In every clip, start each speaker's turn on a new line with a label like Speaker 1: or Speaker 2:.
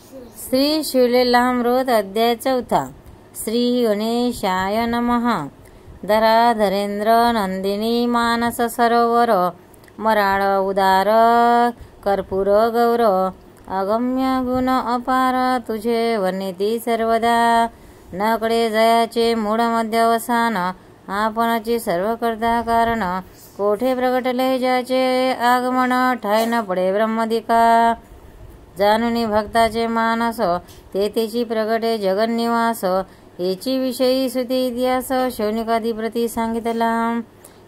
Speaker 1: श्री शिवलीलामृत अध्याय 4. श्री गणेशाय नमः. धराधरेंद्र नंदिनी मानस सरोवर मराळ उदार कर्पूर गौर अगम्य गुण अपार तुझे वर्णिती सर्वदा नकडे जयाचे मूळ मध्य अवसान आपणाची सर्व करता कारण कोठे प्रगटले ज्याचे आगमन ठाय न पडे ब्रह्मदिका जानुनी भक्ताचे मानस तेथेची प्रगटे जगन्निवास याची विषयी सुती इतिहास शौनिकाधिप्रती सांगितला.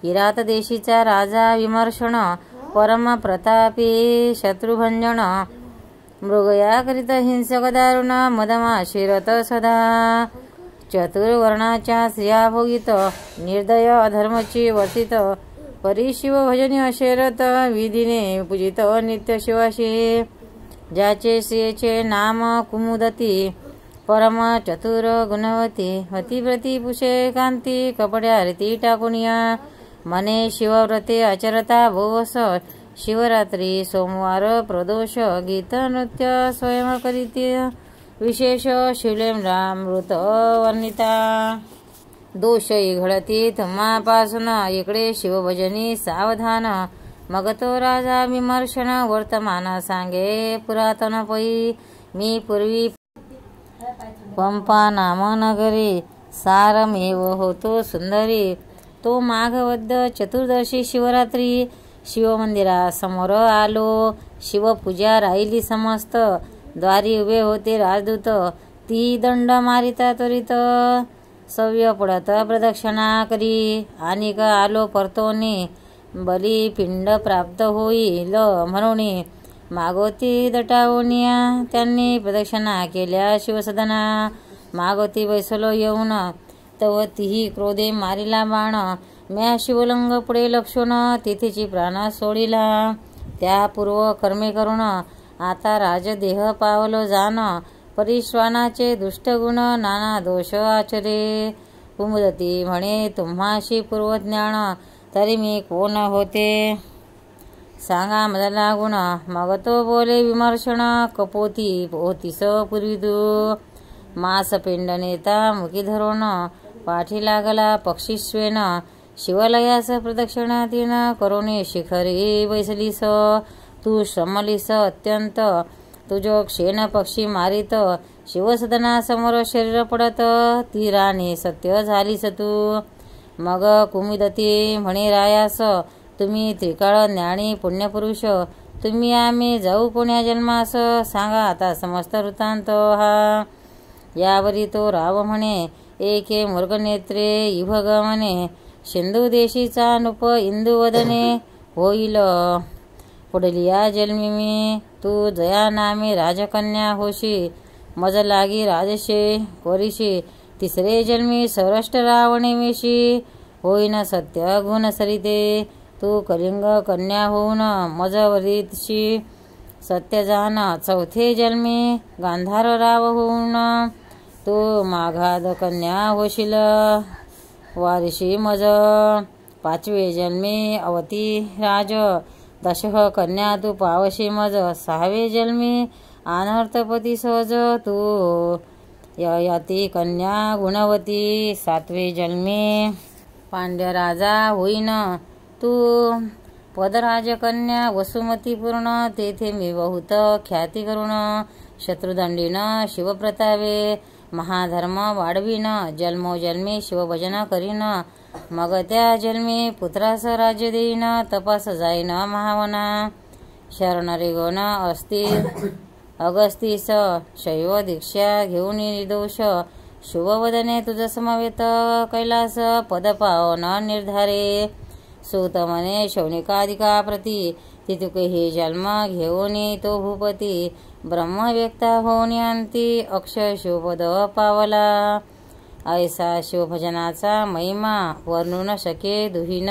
Speaker 1: किरात देशीचा राजा विमर्शण परम प्रतापी शत्रुभंजन मृगयाकरित हिंसक दारुण मदमा शिरत सदा चतुर्वर्णाच्या स्त्रिया भोगित निर्दय अधर्मची वर्तित परिशिव भजनी अशेरत विधीने पूजित नित्य शिवाशी ज्याचे श्रीचे नाम कुमुदती परम चतुर गुणवती हतिप्रती पुषे कांती कपड्या रीती टाकुनिया मने शिवव्रते आचरता भोवस शिवरात्री सोमवार प्रदोष गीत नृत्य स्वयं करीत विशेष शिवलीलामृत वर्णिता दोष घडती तुम्हापासून इकडे शिवभजनी सावधान मग तो राजा विमर्शन वर्तमान सांगे पुरातन पै मी पूर्वी पंपा नाम नगरी सारमेव होतो सुंदरी तो माघवद्ध चतुर्दशी शिवरात्री शिवमंदिरासमोर आलो शिवपूजा राहिली समस्त द्वारी उभे होते राजदूत ती दंड मारिता त्वरित सव्य पडत प्रदक्षिणा करी अनिक आलो परतोनी बली पिंड प्राप्त होईल म्हणून मागोती दटावनिया त्यांनी प्रदक्षिणा केल्या शिवसदना मागोती बैसलो येऊन तव तीही क्रोधे मारिला बाण म्या शिवलिंग पुढे लक्षून तिथेची प्राण सोडिला त्या पूर्व कर्मे करून आता राजदेह पावलो जाण परिश्वानाचे दुष्टगुण नाना दोष आचरे कुमुदती म्हणे तुम्हाशी पूर्वज्ञान तरी मी कोण होते सांगा मला गुण मग तो बोले विमर्शण कपोती होतीस पूर्वी तू मास पिंड नेता मुखी धरून पाठी लागला पक्षीश्वेन शिवलयास प्रदक्षिणातीन करुणे शिखरी बैसलीस तू श्रमलीस अत्यंत तुझो क्षेण पक्षी मारित शिवसदनासमोर शरीर पडत ती राणी सत्य झालीस तू मग कुमुदती म्हणे रायास तुम्ही त्रिकाळ ज्ञानी पुण्यपुरुष तुम्ही आम्ही जाऊ कोण्या जन्मास सांगा आता समस्त वृत्तांत हा. यावरी तो राव म्हणे एके मृगनेत्रे इभग म्हणे सिंधू देशीचा नृप इंदुवदने होईल पुढलिया जन्मी मी तू जया नामे राजकन्या होशी मज लागी राजशे कोरीशी तिसरे जन्मी सौराष्ट्र रावणे मेशी होईन सत्य गुण सरिते तू कलिंग कन्या होऊन मजवरीशी सत्य जान चौथे जन्मी गांधार राव होऊन तू माघाद कन्या होशील वारिशी मज पाचवे जन्मी अवती राज दशह कन्या तू पावशी मज सहावे जन्मी अनर्थपती सहज तू ययाती कन्या गुणवती सातवे जन्मी पांड्य राजा होईन तू पदराजकन्या वसुमती पूर्ण तेथे मी बहुत ख्याती करून शत्रुदंडीन शिवप्रतावे महाधर्म वाढवीन जन्मोजन्मी शिवभजन करीन मग त्या जन्मी पुत्रास राज्य देईन तपास जाईन महावना शरणरे गण असतील अगस्तीस शैव दीक्षा घेऊन निर्दोष शुभवदने तुझ समवेत कैलास पद पावन निर्धारे सूत म्हणे शौनिकाधिका प्रती तितुके हे जन्म घेऊन तो भूपती ब्रह्मव्यक्ता होऊन अंती अक्षय शिवपद पावला ऐसा शिवभजनाचा महिमा वर्णू न शके दुहीन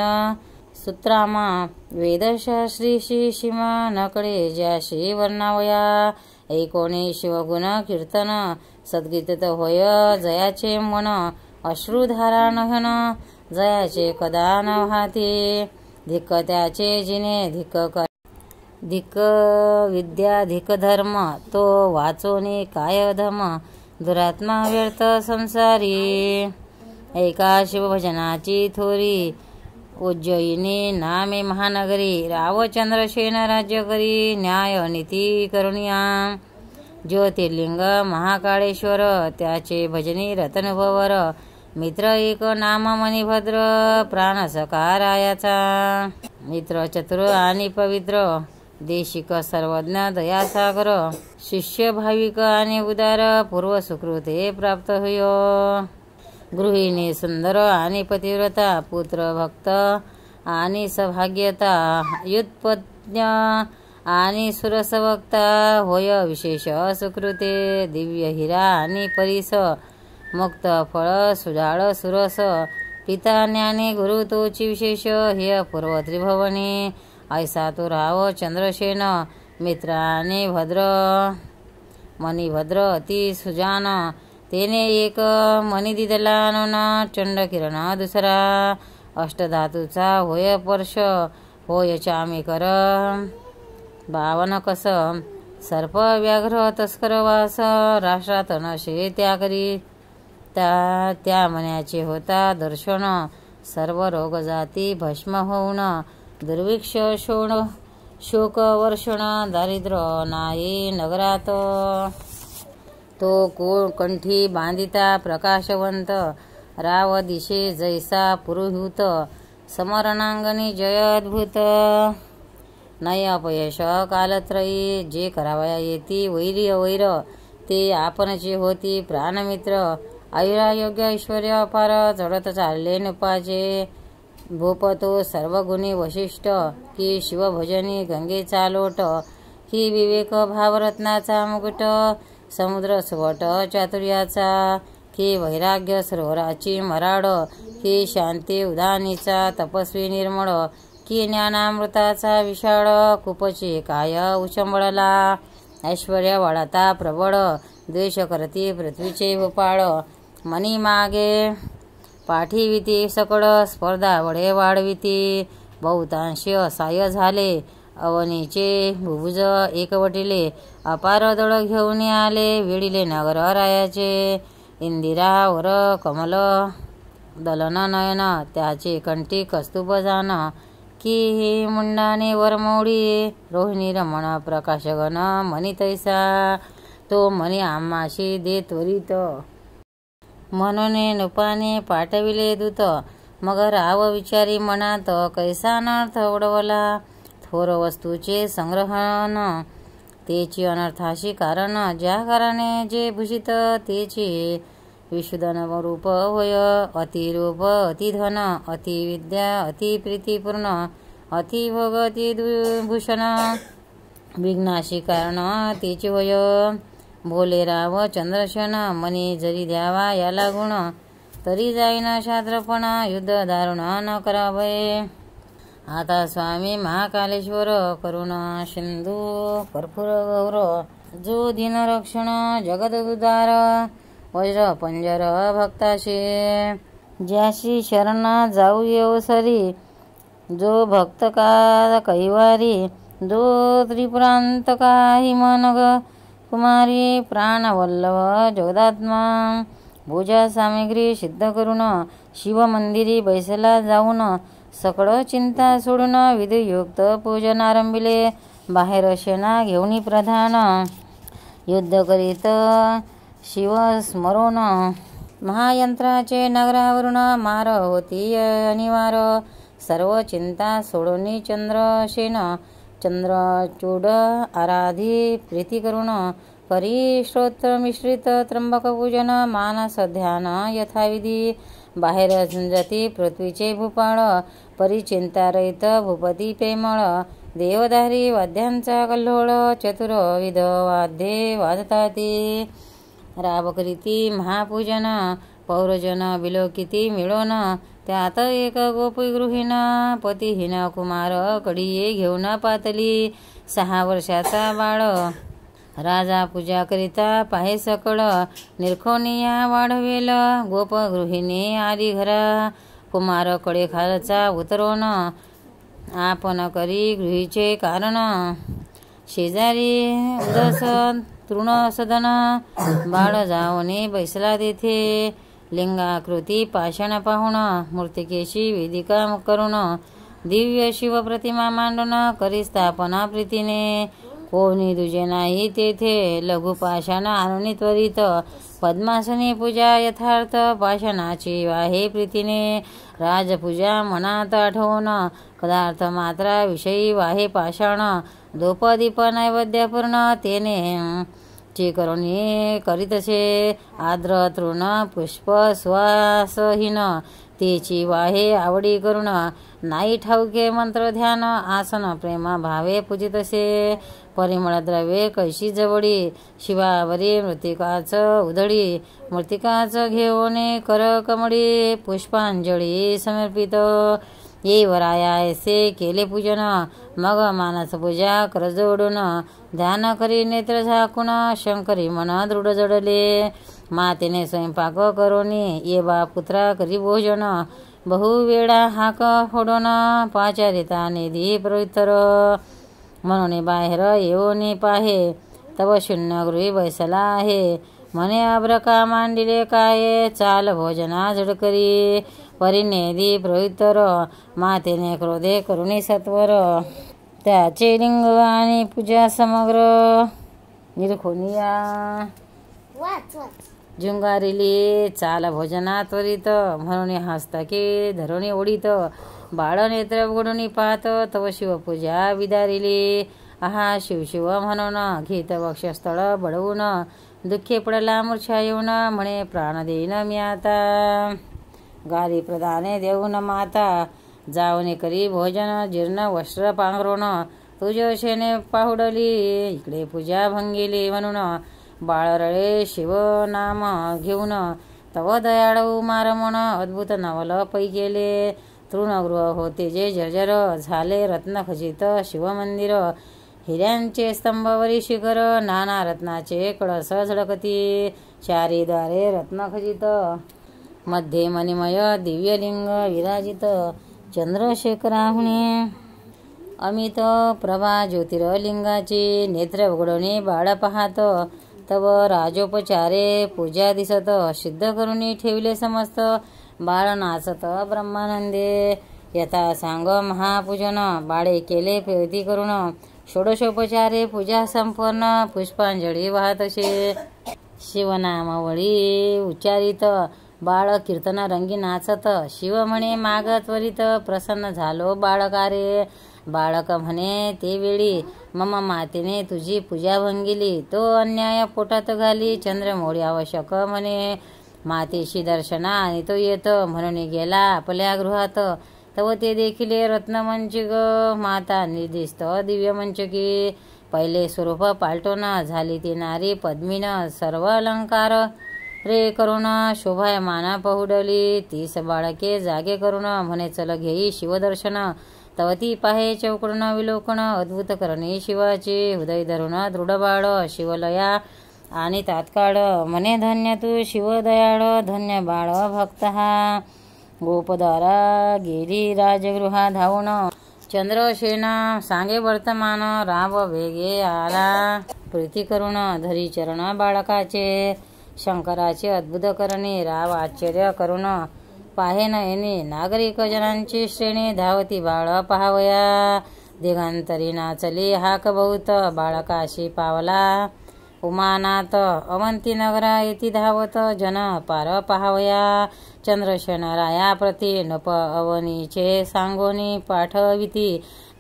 Speaker 1: सूत्रामा वेदशास्त्रीशी सीमा नकडे ज्याशी वर्णावया ऐकोणे शिवगुण कीर्तन सद्गीत होय जयाचे मन अश्रुधारा नहन जयाचे कदा न वाहते धिक्क त्याचे जिने धिक्क धिक विद्या धिक धर्म तो वाचोनी काय धम दुरात्मा व्यर्थ संसारी। ऐका शिवभजनाची थोरी उज्जयिनी नामे महानगरी रावचंद्रसेन राज्य करी न्याय नीती करुणिया। ज्योतिर्लिंग महाकाळेश्वर त्याचे भजनी रतनुभवर मित्र एक नाम मणिभद्र प्राण सकारायाचा। मित्र चतुर आणि पवित्र देशिक सर्वज्ञ दयासागर शिष्य भाविक आणि उदार पूर्व सुकृते प्राप्त होय। गृहिणी सुंदर आणि पतिव्रता पुत्र भक्त आणि सौभाग्यता युत्पज्ञ आणि सुरसवक्ता होय विशेष सुकृते। दिव्य हिरा आणि परीस मुक्त फळ सुजाळ सुरस पिता ज्ञानी गुरु तोची विशेष हे पूर्व त्रिभुवनी। ऐसा तो राव चंद्रसेन मित्र आणि भद्र मणिभद्र अति सुजान तेने एक मणी दिदला चंड किरण दुसरा अष्टधातूचा होय पर्श होय चामिकर 52 कस सर्प व्याघ्र तस्कर वास राष्ट्रात नशे त्या करी त्या मण्याचे होता दर्शन सर्व रोग जाती भस्म होऊन दुर्भिक्ष शोक वर्षण दारिद्र्य नाही नगरात। तो कंठी बांधिता प्रकाशवंत राव दिशे जैसा पुरुहूत समरणांगणी जय अद्भुत। नाही अपयश कालत्रयी जे करावया येती वैरी अवैर ते आपणचे होती प्राणमित्र। आयुरायोग्य ऐश्वर्य अपार चढत चालले नुपाचे भूपतो सर्वगुणी वशिष्ठ की शिवभजनी गंगेचा लोट की विवेक भावरत्नाचा मुकुट समुद्र सुवट चातुर्याचा की वैराग्य सरोवराची मराड की शांती उदानीचा तपस्वी निर्मळ की ज्ञानामृताचा विशाळ कुपची काय उचंबळला ऐश्वर्य वाढता प्रबळ द्वेष करती पृथ्वीचे भूपाळ मनी मागे पाठीविती सकळ स्पर्धा वडे वाढविती बहुतांशी असहाय्य झाले अवनीचे भुभुज एकवटिले अपार दळ घेऊन आले विडिले नगर रायाचे इंदिरा वर कमल दलन नयन त्याचे कंठी कस्तुभ जान की मुंडाने वरमौडी रोहिणी रमण प्रकाशगण मनी तैसा तो मनी आम्हाशी दे त्वरित म्हणून नुपाने पाठविले दूत मग राव विचारी मनात कैसा अनर्थ उडवला थोर वस्तूचे संग्रहण तेची अनर्थाशी कारण ज्या कारणे जे भूषित तेची विशुद्धन रूप होय अतिरूप अतिधन अतिविद्या अतिप्रीतीपूर्ण अतिभोग अतिभूषण विघ्नाशी कारण तेची होय। बोले राव चंद्रसेन मनी जरी द्यावा याला गुण तरी जाईन शास्त्रपण युद्ध दारुण न करावे। आता स्वामी महाकालेश्वर करुण सिंधू कर्पूर गौर जो दिनरक्षण जगदुद्धार वज्र पंजर भक्ताशी ज्याशी शरण जाऊ येऊ सरी जो भक्त का कैवारी जो त्रिपुरांत काही मनग कुमारी प्राणवल्लभ जगदात्मा पूजा सामग्री सिद्ध करून शिवमंदिरी बैसला जाऊन सकळ चिंता सोडून विधियुक्त पूजन आरंभिले बाहेर सेना घेऊन प्रधान युद्ध करीत शिव स्मरून महायंत्राचे नगरावरून मार होती अनिवार सर्व चिंता सोडून चंद्रसेन चंद्रचूड आराधी प्रीती करून करी स्तोत्र मिश्रित त्र्यंबक पूजन मानस ध्यान यथाविधी बाहेर झुंजती पृथ्वीचे भूपाळ परिचिंता रहित भूपती प्रेमळ देवधारी वाद्यांचा कल्लोळ चतुर्विध वाद्ये वाजताती राव करीती महापूजन पौरजन बिलोकिती मिळून त्यात एक गोपी गृहीण पतिहीन कुमार कडिये घेऊन पातली 6 वर्षाचा बाळ राजा पूजा करिता पाहे सकळ निरखोनिया वाढवेल गोप गृहिणी आली घरा कुमार कडे खालचा उतरवून आपण करी गृहीचे कारण शेजारी उदस तृण सदन बाळ जावने बैसला तेथे लिंगाकृती पाषाण पाहुण मूर्तिकेशी वेदिका करून दिव्य शिव प्रतिमा मांडून करी स्थापना प्रीतीने कोणी दुजे नाही तेथे लघु पाषाण आणून त्वरित पद्मासनी पूजा यथार्थ पाषाणाची आहे प्रीतीने राजपूजा मनात आठवून पदार्थ मात्रा विषयी वाहे पाषाण धूपदीप नैवेद्यपूर्ण तेने ची करुणी करीतसे आद्र तृण पुष्प श्वासहीन तेची वाहे आवडी करुण नाही ठाऊके मंत्र ध्यान आसन प्रेम भावे पूजितसे परिमळ द्रव्ये कैशी जवळी शिवावरी मृतिकाच उधळी मृतिकाच घेऊन कर कमळी पुष्पांजळी समर्पित ये वराया ऐसे केले पूजन मग मानस पूजा कर जोडून ध्यान करी नेत्र झाकून शंकरी मन दृढ जडले मातेने स्वयंपाक करोनी ये बा पुत्रा करी भोजन बहुवेळा हाक फोडून पाचारिता निधी पवित्र म्हणून बाहेर येऊन पाहे तव शून्य गृही बैसला आहे म्हणे अब्रका मांडिले काय चाल भोजना झडकरी परिनेदी पवित्र मातेने क्रोधे करुणी सत्वर त्याचे लिंग आणि पूजा समग्र निरखोनिया जुंगारिली चाल भोजना त्वरित म्हणून हस्तके धरुणी ओढीत बाळ नेत्र उघडून पाहत तव शिवपूजा विदारिली आहा शिवशिव म्हणून घेत वक्षस्थळ बडवून दुःखे पडला मूर्छा येऊन म्हणे प्राण देईन मी आता गारी प्रदाने देऊन माता जाऊन करी भोजन जीर्ण वस्त्र पांघरून तुझ्यशेने पाहुडली इकडे पूजा भंगिली म्हणून बाळ रळे शिव नाम घेऊन तव दयाळू मारमण अद्भुत नवल पै केले तृणगृह होते जे जर्जर झाले रत्नखचित शिवमंदिर हिऱ्यांचे स्तंभावरी शिखर नाना रत्नाचे कळस झळकती चारी द्वारे रत्नखचित मध्ये मणिमय दिव्यलिंग विराजित चंद्रशेखराहुणे अमित प्रभा ज्योतिर्लिंगाची नेत्र उघडणे बाळ पाहत तव राजोपचारे पूजा दिसत सिद्ध करून ठेवले समस्त बाळ नाचत ब्रह्मानंदे यथा सांग महापूजन बाळे केले प्रीती करून षोडशोपचारे पूजा संपूर्ण पुष्पांजळी वाहतसे शिवनामावळी उच्चारित बाळ कीर्तन रंगी नाचत शिव म्हणे माग त्वरित प्रसन्न झालो बाळकारे बाळक म्हणे ते वेळी मम मातेने तुझी पूजा भंगिली तो अन्याय पोटात घाली चंद्रमोळी आवश्यक म्हणे मातेशी दर्शना आणि तो येत म्हणून गेला आपल्या गृहात तव ते देखिले रत्नमंचिक माता निर्दिष्ट दिव्य मंचकी पहिले स्वरूप पालटून झाली ती नारी पद्मीन सर्व अलंकार रे करुण शोभायमान पहुडली 30 बाळके जागे करून म्हणे चल घेई शिवदर्शन तव ती पाहे चौकडून विलोकन अद्भुत करणे शिवाचे हृदय धरून दृढ बाळ शिवलया आणि तात्काळ म्हणे धन्य तू शिवदयाळ धन्य बाळ भक्त हा गोपद्वारा गेली राजगृहा धावून चंद्रसेना सांगे वर्तमान राव वेगे आला प्रीती करून धरी चरण बाळकाचे शंकराचे अद्भुत करणे राव आश्चर्य करून पाहे नयने नागरिक जनांची श्रेणी धावती बाळ पाहावया दिगंतरी नाचली हाक बहुत बाळकाशी पावला उमानाथ अवंती नगरा येती धावत जन पार पाहावया चंद्रसेन राया प्रती नप अवनीचे सांगोनी पाठविती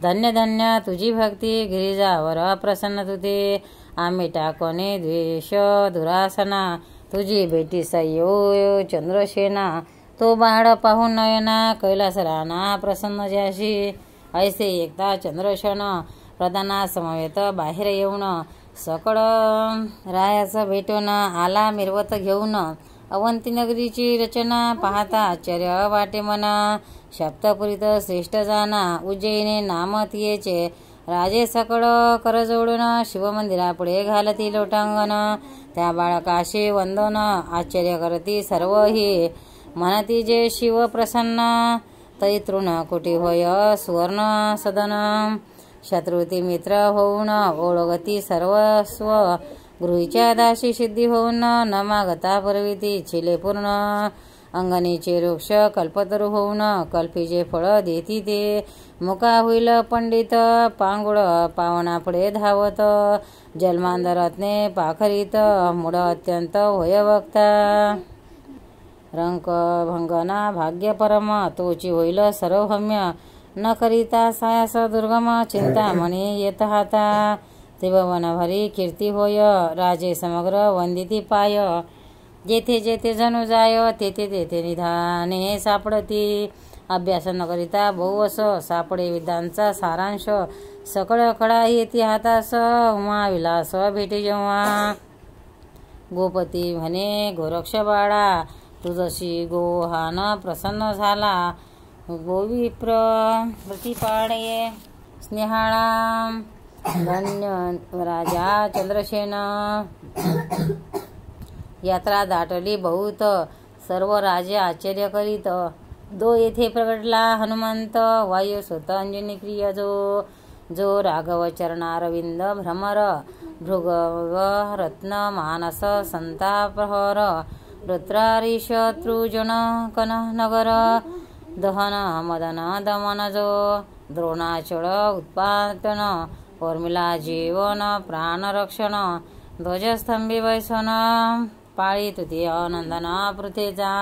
Speaker 1: धन्य धन्य तुझी भक्ती गिरिजावर प्रसन्न तुते आम्ही टाकोने द्वेष दुरासना तुझी भेटी सयो चंद्रसेना तो बाळ पाहून नयना कैलास राणा प्रसन्न ज्याशी ऐसे एकदा चंद्रसेन प्रधाना समवेत बाहेर येऊन सकळ रायाचं भेटून आला मिरवत घेऊन अवंती नगरीची रचना पाहता आश्चर्य वाटे मना सप्तपुरीत श्रेष्ठ जाना उज्जैने नाम तियेचे राजे सकळ कर जोडून शिवमंदिरापुढे घालती लोटांगण त्या बाळकाशी वंदन आश्चर्य करती सर्व ही म्हणती जे शिव प्रसन्न तै तृणकोटी होय सुवर्ण सदन शत्रुती मित्र होऊन ओळगती सर्वस्व गृहीच्या दाशी सिद्धी होऊन न मागता परविती छिले पूर्ण अंगणीचे वृक्ष कल्पतरू होऊन कल्पीचे फळ देती ते मुका होईल पंडित पांगुळ पावना पुढे धावत जन्मांधरत्ने पाखरीत मूढ अत्यंत होय वक्ता रंक भंगना भाग्य परम तोची होईल सर्वहम्य न करिता सायास दुर्गम चिंतामणी येत हाता त्रिभुवन भरी कीर्ती होय राजे समग्र वंदिती पाय जेथे जेथे जणू जाय तेथे तेथे निधाने सापडती अभ्यास न करिता बहुवस सापडे विद्यांचा सारांश सकळ कडा येती हातास उमा विलास भेटी जेव्हा गोपती म्हणे गोरक्ष बाळा तुझशी गोहान प्रसन्न झाला गोविप्र प्रतिपाडये स्नेहाळा धन्य राजा चंद्रसेन यात्रा दाटली बहुत सर्व राजे आश्चर्य करीत दो येथे प्रगटला हनुमंत वायू सुत अंजनी प्रिय जो राघव चरणारविंद भ्रमर भृगव रत्न मानस संतापहर रुद्रारिशत्रुजन कन नगर दहन मदन दमन जो द्रोणाचळ उत्पादन उर्मिला जीवन प्राणरक्षण ध्वजस्तंभी वैसन पाळी तृतीय नंदन पृथेचा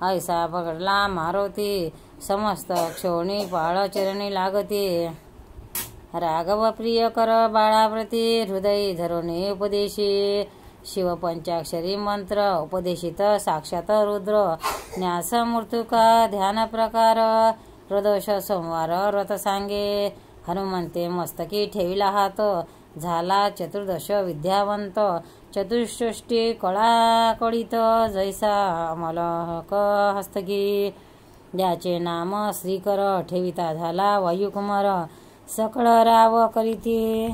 Speaker 1: ऐसा पकडला मारुती समस्त क्षोणी पाळ चरणी लागती राघव प्रिय कर बाळाप्रती हृदय धरुणी उपदेशी शिव पंचाक्षरी मंत्र उपदेशित साक्षात रुद्र न्यास मृत्युका ध्यान प्रकार प्रदोष सोमवार व्रत सांगे हनुमंते मस्तकी ठेविला हात झाला चतुर्दश विद्यावंत चतुष्षष्टी कळाकळीत जैसा अमलक हस्तकी ज्याचे नाम श्रीकर ठेविता झाला वायुकुमार सकळ राव करीती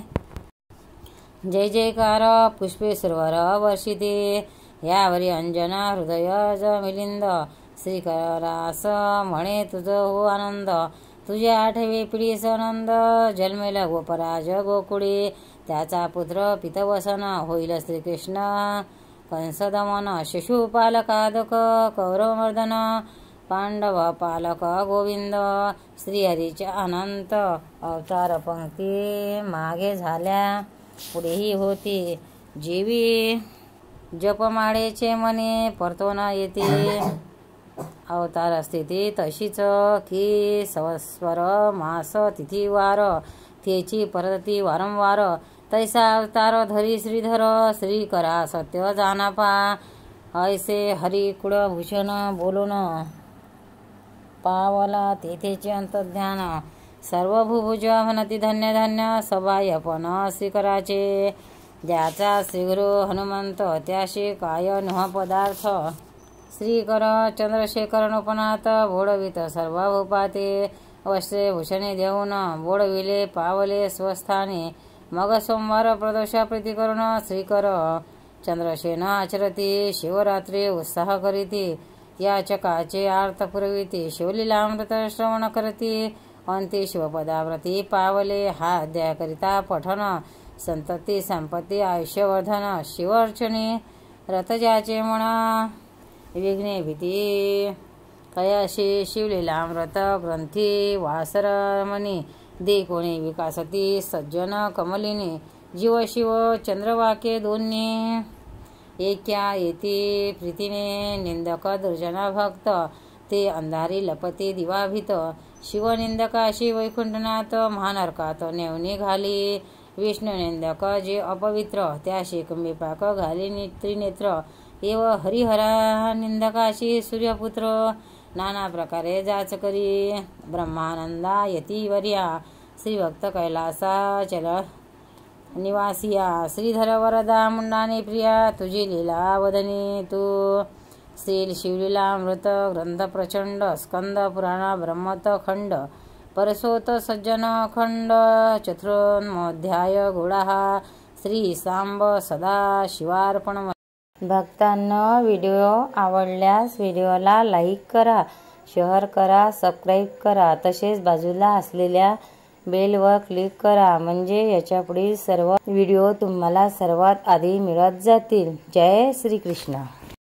Speaker 1: जय जयकार पुष्पे सुरवर वर्षिते यावरी अंजना हृदय मिलिंद श्रीकरास म्हणे तुझ हो आनंद तुझ्या आठवे पिढीस आनंद जन्मेल गोपराज गोकुळे त्याचा पुत्र पितवसन होईल श्रीकृष्ण कंसदमन शिशुपालकादक कौरवमर्दन पांडव पालक गोविंद श्रीहरीच्या अनंत अवतार पंक्ती मागे झाल्या पुढेही होती जीवी जपमाळेचे मने परतोन येते अवतार स्थिती तशीच की संवत्सर मास तिथी वार तेची परती वारंवार तैसा अवतार धरी श्रीधर श्री करा सत्य जानापा ऐसे हरी कुळभूषण बोलून पावला तेथेचे अंतर्ध्यान सर्व भूभुज म्हणती धन्य धन्य सभायपन श्रीकराचे ज्याचा श्रीगुरु हनुमंत त्याशी काय नह पदार्थ श्रीकर चंद्रशेखर नोपनाथ बोडवित सर्व भूपाते वस्त्रे भूषणे देऊन बोडविले पावले स्वस्थानी मग सोमवार प्रदोषा प्रीती करून श्रीकर चंद्रसेन आचरती शिवरात्री उत्साह करीती याचकाचे आर्थ पुरविती शिवलीलामृत श्रवण करती अंती शिवपदाव्रती पावले हा अध्याय करिता पठन संतती संपत्ती आयुष्यवर्धन शिवर्चनी रथजाचे म्हणा विघ्ने भीती कयाशी शिवलीलामृत ग्रंथी वासरमणी दे कोणी विकासती सज्जन कमलिनी जीव शिव चंद्रवाके दोन्ही एक्या येती प्रीतीने निंदक दुर्जना भक्त ते अंधारी लपते दिवाभित शिवनिंदकाशी वैकुंठनाथ महानरकात नेवणी घाली विष्णुनिंदक जे अपवित्र त्याशी कुंभीपाक घाली त्रिनेत्र एव हरिहरा निंदकाशी सूर्यपुत्र नाना प्रकारे जाच करी ब्रह्मानंदा यतीवर्या श्रीभक्त कैलासा चल निवासिया श्रीधर वरदा मुंडाने प्रिया तुझी लीला वदनी तू श्री शिवलीलामृत ग्रंथ प्रचंड स्कंद पुराण ब्रह्मत खंड परसोत सज्जन खंड चतुर्मोध्याय गुळा श्री सांब सदा शिवार्पण भक्तांना व्हिडिओ आवडल्यास व्हिडिओला लाईक करा शेअर करा, सबस्क्राईब करा. तसेच बाजूला असलेल्या बेलवर क्लिक करा म्हणजे याच्या पुढील सर्व व्हिडिओ तुम्हाला सर्वात आधी मिळत जातील. जय श्री कृष्ण.